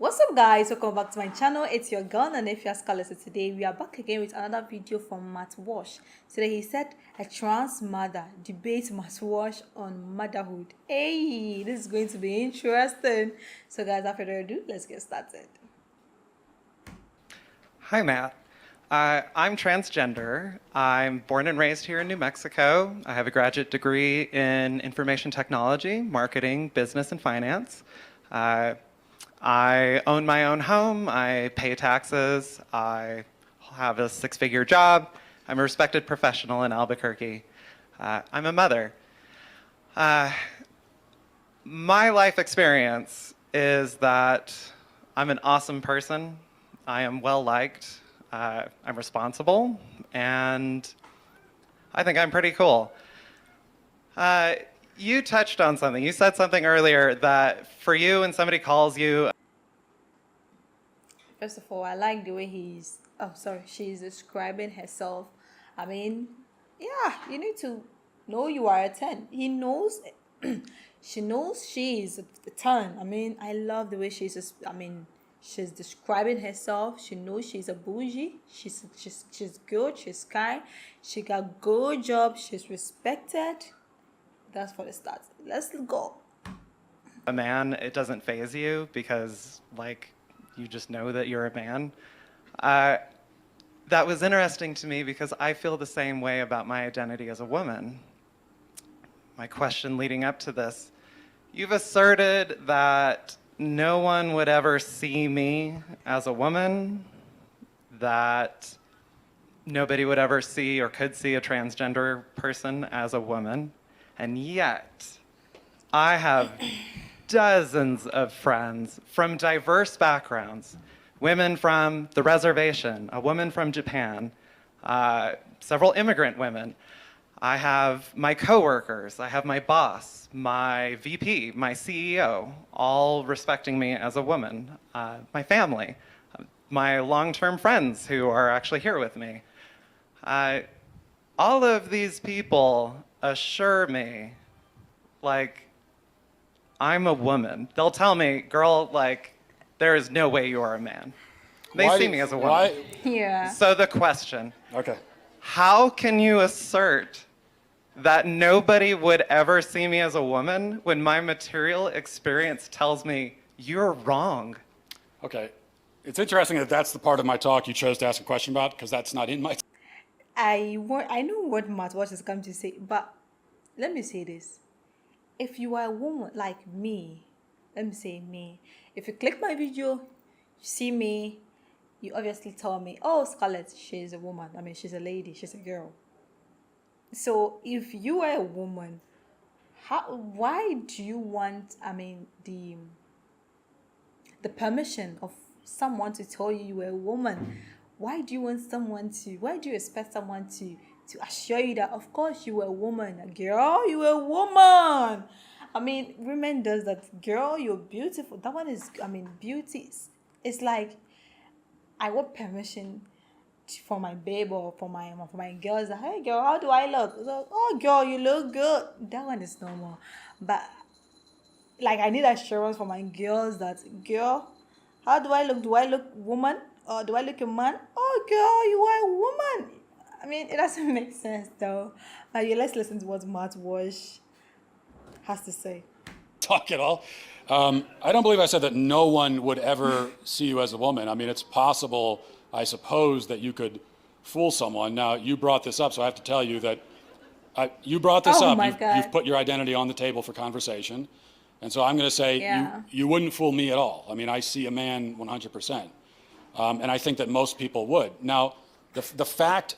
What's up guys, welcome back to my channel. It's your girl and if you're Scarlett. So today we are back again with another video from Walsh. Today he said a trans mother debates Walsh on motherhood. Hey, this is going to be interesting. So guys, without further ado, let's get started. Hi Matt. I'm transgender. I'm born and raised here in New Mexico. I have a graduate degree in information technology, marketing, business, and finance. I own my own home. I pay taxes. I have a six-figure job. I'm a respected professional in Albuquerque. I'm a mother. My life experience is that I'm an awesome person. I am well-liked. I'm responsible, and I think I'm pretty cool. You touched on something. You said something earlier that for you, when somebody calls you... First of all, I like the way she's describing herself. I mean, yeah, you need to know you are a 10. He knows, she knows she is a 10. I mean, I love the way she's describing herself. She knows she's a bougie. She's good. She's kind. She got good job. She's respected. That's for the start. Let's go. A man, it doesn't faze you because, you just know that you're a man. That was interesting to me because I feel the same way about my identity as a woman. My question leading up to this, you've asserted that no one would ever see me as a woman, that nobody would ever see or could see a transgender person as a woman, and yet I have dozens of friends from diverse backgrounds, women from the reservation, a woman from Japan, several immigrant women. I have my coworkers, I have my boss, my VP, my CEO, all respecting me as a woman, my family, my long-term friends who are actually here with me. All of these people assure me, I'm a woman. They'll tell me, girl, there is no way you are a man. They see me as a woman. Yeah. So the question, okay, how can you assert that nobody would ever see me as a woman when my material experience tells me you're wrong? okay. It's interesting that that's the part of my talk you chose to ask a question about, because that's not in my I know what Walsh is coming to say, but let me say this. If you are a woman like me, let me say me, if you click my video, you see me, you obviously tell me, oh, Scarlett, she's a woman. I mean, she's a lady, she's a girl. So if you are a woman, why do you want, the permission of someone to tell you you are a woman? Why do you expect someone to assure you that, of course, you are a woman? Girl, you are a woman. I mean, women does that. Girl, you're beautiful. That one is, beauty. It's like, I want permission for my babe or for my girls. Like, hey, girl, how do I look? So, oh, girl, you look good. That one is normal. But, I need assurance for my girls that, girl, how do I look? Do I look woman? Or do I look a man? Oh, girl, you are a woman. I mean, it doesn't make sense, though. But yeah, let's listen to what Walsh has to say. talk at all. I don't believe I said that no one would ever see you as a woman. I mean, it's possible, I suppose, that you could fool someone. Now, you brought this up, so I have to tell you that you brought this up. You've put your identity on the table for conversation. And so I'm going to say you wouldn't fool me at all. I mean, I see a man 100%. And I think that most people would. Now, the fact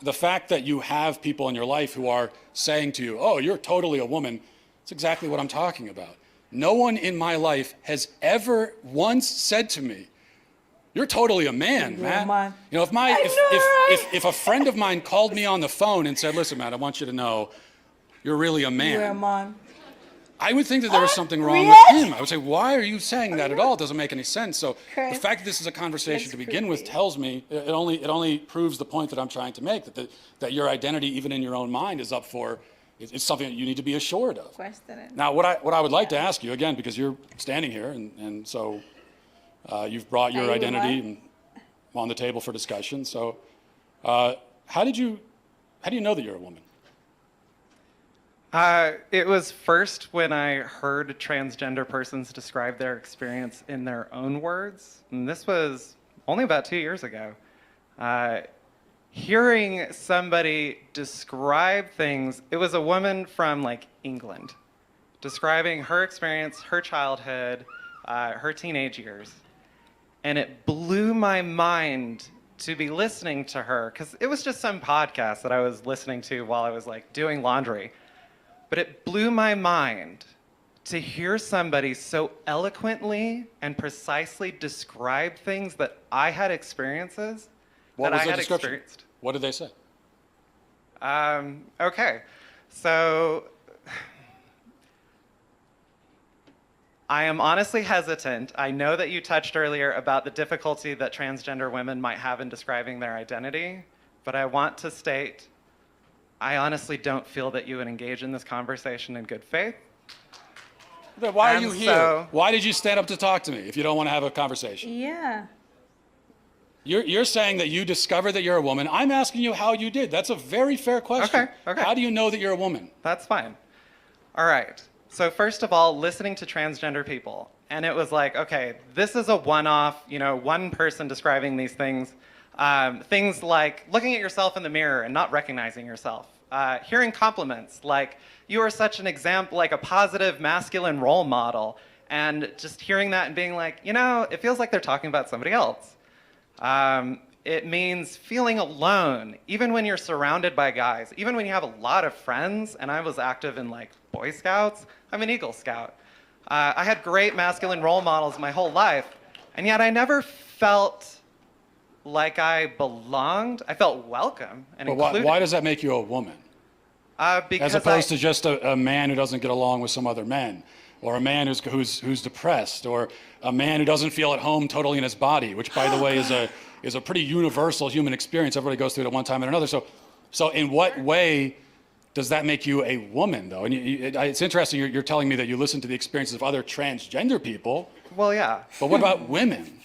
that you have people in your life who are saying to you, oh, you're totally a woman, that's exactly what I'm talking about. No one in my life has ever once said to me, you're totally a man, Matt. You know, if a friend of mine called me on the phone and said, listen, Matt, I want you to know you're really a man. You're a man. I would think that there was something wrong with him. I would say, why are you saying that at all? It doesn't make any sense. So the fact that this is a conversation to begin with tells me, it only proves the point that I'm trying to make, that your identity, even in your own mind, is up for, it's something that you need to be assured of. Question it. Now, what I would like to ask you, again, because you're standing here, and so You've brought your Are you identity what? on the table for discussion. So, how do you know that you're a woman? It was first when I heard transgender persons describe their experience in their own words, and this was only about 2 years ago. Hearing somebody describe things, it was a woman from like England, describing her experience, her childhood, her teenage years. And it blew my mind to be listening to her, because it was just some podcast that I was listening to while I was like doing laundry. But it blew my mind to hear somebody so eloquently and precisely describe things that I had experiences What that was I the had description? experienced. What did they say? Okay, so I am honestly hesitant. I know that you touched earlier about the difficulty that transgender women might have in describing their identity, but I want to state, I honestly don't feel that you would engage in this conversation in good faith. Then why are And you here? so- Why did you stand up to talk to me if you don't want to have a conversation? Yeah. You're saying that you discovered that you're a woman. I'm asking you how you did. That's a very fair question. Okay. How do you know that you're a woman? That's fine. All right. So first of all, listening to transgender people, and it was like, okay, this is a one-off, one person describing these things. Things like looking at yourself in the mirror and not recognizing yourself. Hearing compliments like, you are such an example, like a positive masculine role model. And just hearing that and being like, it feels like they're talking about somebody else. It means feeling alone, even when you're surrounded by guys, even when you have a lot of friends. And I was active in like Boy Scouts. I'm an Eagle Scout. I had great masculine role models my whole life. And yet I never felt like I belonged. I felt welcome and But included. why does that make you a woman? Because As opposed to just a man who doesn't get along with some other men, or a man who's depressed, or a man who doesn't feel at home totally in his body, which, by the way, is a pretty universal human experience. Everybody goes through it at one time or another. So in what way does that make you a woman, though? And it's interesting. You're telling me that you listen to the experiences of other transgender people. Well, yeah. But what about women?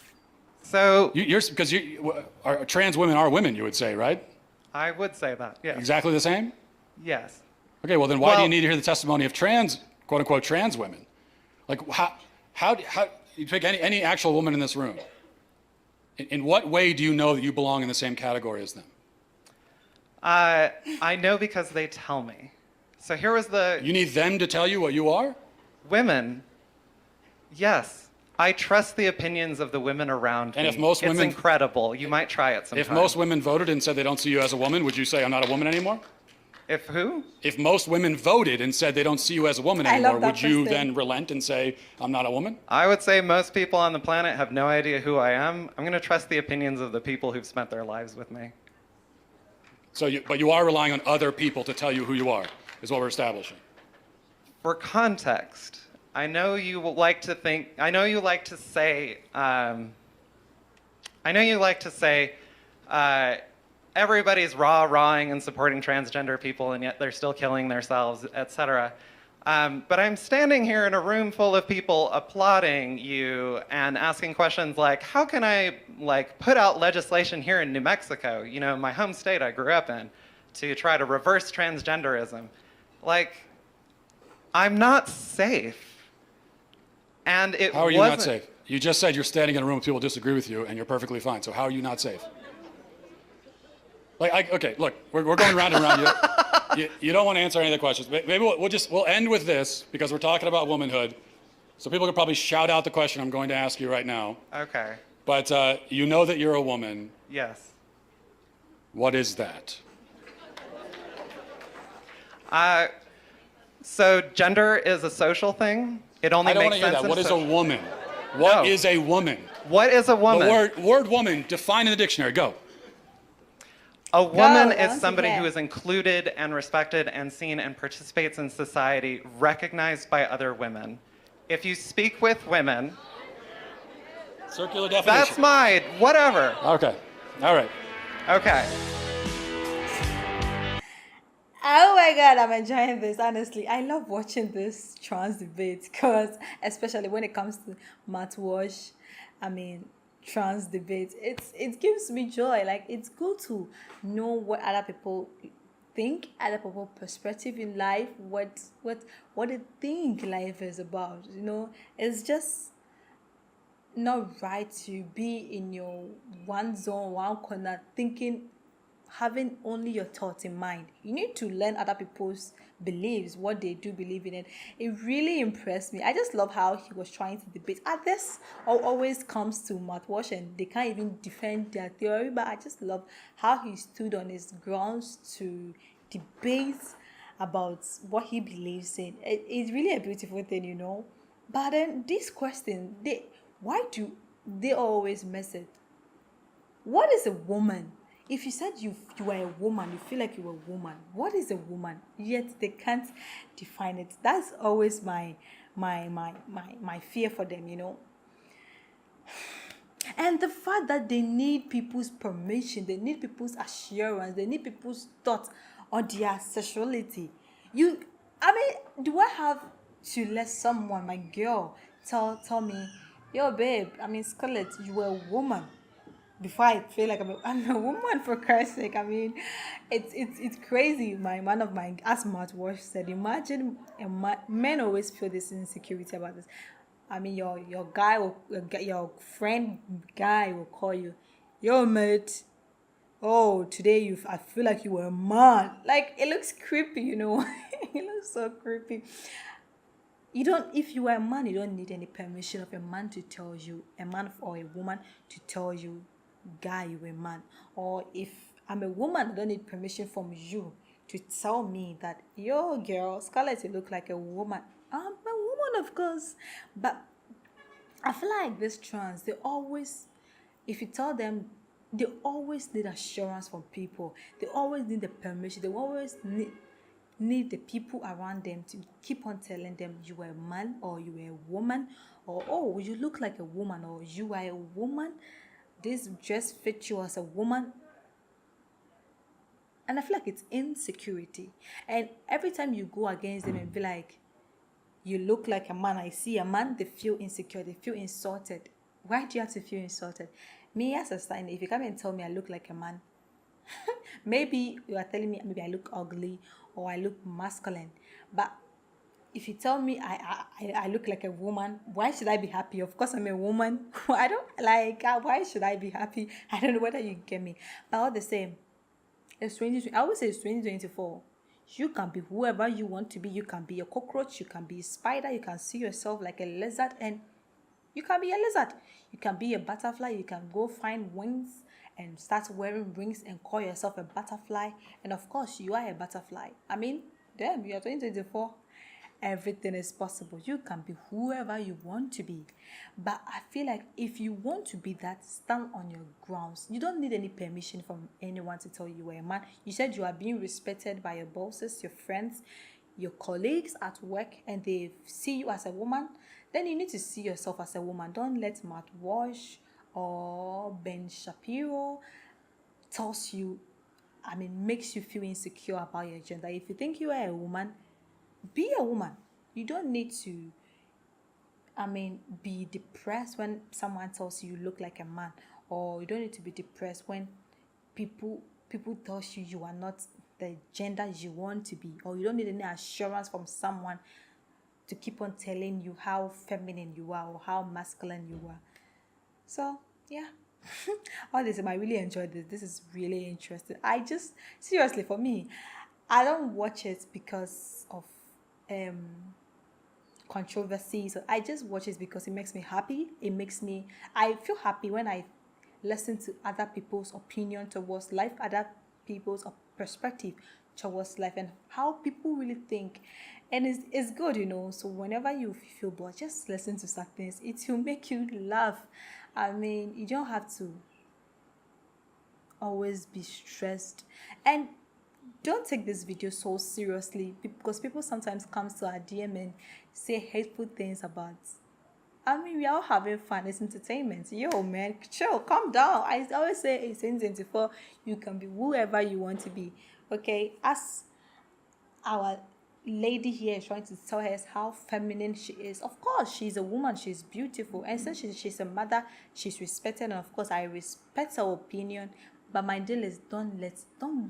So Because trans women are women, you would say, right? I would say that. Yeah. Exactly the same? Yes. Okay, well then why do Well- you need to hear the testimony of quote unquote trans women? Like how you pick any actual woman in this room? In what way do you know that you belong in the same category as them? I know because they tell me. So here was the You need them to tell you what you are? women. Yes. I trust the opinions of the women around And me. if most it's women- incredible. You might try it sometime. If most women voted and said they don't see you as a woman, would you say I'm not a woman anymore? If who? If most women voted and said they don't see you as a woman I love anymore, that would you question. then relent and say I'm not a woman? I would say most people on the planet have no idea who I am. I'm going to trust the opinions of the people who've spent their lives with me. But you are relying on other people to tell you who you are, is what we're establishing. For context, I know you like to think, I know you like to say, everybody's rah-rahing and supporting transgender people, and yet they're still killing themselves, etc. But I'm standing here in a room full of people applauding you and asking questions like, how can I put out legislation here in New Mexico, my home state I grew up in, to try to reverse transgenderism? I'm not safe. And it How are you wasn't, not safe? You just said you're standing in a room with people who disagree with you and you're perfectly fine. So how are you not safe? Okay, look, we're going round and round. You don't want to answer any of the questions. Maybe we'll end with this because we're talking about womanhood. So people could probably shout out the question I'm going to ask you right now. Okay. But you know that you're a woman. Yes. What is that? So gender is a social thing. It only I don't want makes to hear sense that. What in is a so- woman? What No. is a woman? What is a woman? The word woman, define in the dictionary. Go. A woman once is somebody again. who is included and respected and seen and participates in society, recognized by other women. If you speak with women, Circular definition. that's my whatever. Okay. All right. Okay. Oh my God, I'm enjoying this. Honestly, I love watching this trans debate because, especially when it comes to Matt Walsh, I mean, trans debates. It gives me joy. Like, it's good to know what other people think, other people perspective in life, what they think life is about. It's just not right to be in your one zone, one corner, thinking, having only your thoughts in mind. You need to learn other people's beliefs, what they do believe in it. It really impressed me. I just love how he was trying to debate. This always comes to Walsh, and they can't even defend their theory, but I just love how he stood on his grounds to debate about what he believes in. It's really a beautiful thing. But then this question, why do they always mess it? What is a woman? If you said you were a woman, you feel like you were a woman. What is a woman? Yet they can't define it. That's always my fear for them. And the fact that they need people's permission, they need people's assurance, they need people's thoughts on their sexuality. Do I have to let someone, my girl, tell me, yo babe, Scarlett, you were a woman, before I feel like I'm a woman, for Christ's sake. It's crazy. One of my, as Matt Walsh said, imagine men always feel this insecurity about this. Your guy will, your friend guy will call you, yo mate, oh today I feel like you were a man. Like, it looks creepy. It looks so creepy. If you are a man, you don't need any permission of a man to tell you, a man or a woman to tell you, guy, you're a man. Or if I'm a woman, I don't need permission from you to tell me that, yo girl, Scarlett, you look like a woman. I'm a woman, of course. But I feel like this trans, if you tell them, they always need assurance from people. They always need the permission. They always need the people around them to keep on telling them, you are a man, or you are a woman, or, oh, you look like a woman, or you are a woman, this dress fits you as a woman. And I feel like it's insecurity. And every time you go against them and be like, you look like a man, I see a man, they feel insecure, they feel insulted. Why do you have to feel insulted? Me, as a sign, if you come and tell me I look like a man, maybe you are telling me maybe I look ugly or I look masculine. But if you tell me I look like a woman, why should I be happy? Of course I'm a woman. I don't like, why should I be happy? I don't know whether you get me. But all the same, it's 2020. I always say it's 2024. You can be whoever you want to be. You can be a cockroach, you can be a spider, you can see yourself like a lizard, and you can be a lizard. You can be a butterfly, you can go find wings and start wearing rings and call yourself a butterfly. And of course, you are a butterfly. Damn, you're 2024. Everything is possible. You can be whoever you want to be. But I feel like if you want to be that, stand on your grounds. You don't need any permission from anyone to tell you you're a man. You said you are being respected by your bosses, your friends, your colleagues at work, and they see you as a woman. Then you need to see yourself as a woman. Don't let Matt Walsh or Ben Shapiro tells you, makes you feel insecure about your gender. If you think you are a woman, be a woman. You don't need to be depressed when someone tells you look like a man, or you don't need to be depressed when people tells you are not the gender you want to be, or you don't need any assurance from someone to keep on telling you how feminine you are or how masculine you are. So yeah. All this, I really enjoyed this. This is really interesting. Seriously, for me, I don't watch it because of controversy. So I just watch it because it makes me happy. I feel happy when I listen to other people's opinion towards life, other people's perspective towards life, and how people really think. And it's good, So whenever you feel bored, just listen to certain things. It will make you laugh. You don't have to always be stressed. And don't take this video so seriously, because people sometimes come to our DM and say hateful things about. We are all having fun. It's entertainment. Yo, man, chill, calm down. I always say it's 2024. You can be whoever you want to be. Okay, as our lady here is trying to tell her how feminine she is. Of course, she's a woman, she's beautiful, and since she's a mother, she's respected, and of course, I respect her opinion. But my deal is don't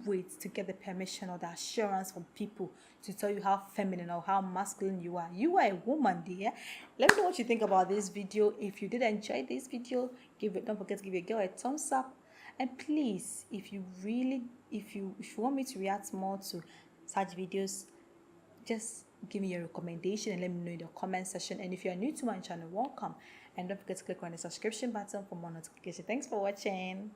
wait to get the permission or the assurance from people to tell you how feminine or how masculine you are. You are a woman, dear. Let me know what you think about this video. If you did enjoy this video, don't forget to give your girl a thumbs up. And please, if you want me to react more to such videos, just give me your recommendation and let me know in the comment section. And if you are new to my channel, welcome, and don't forget to click on the subscription button for more notifications. Thanks for watching.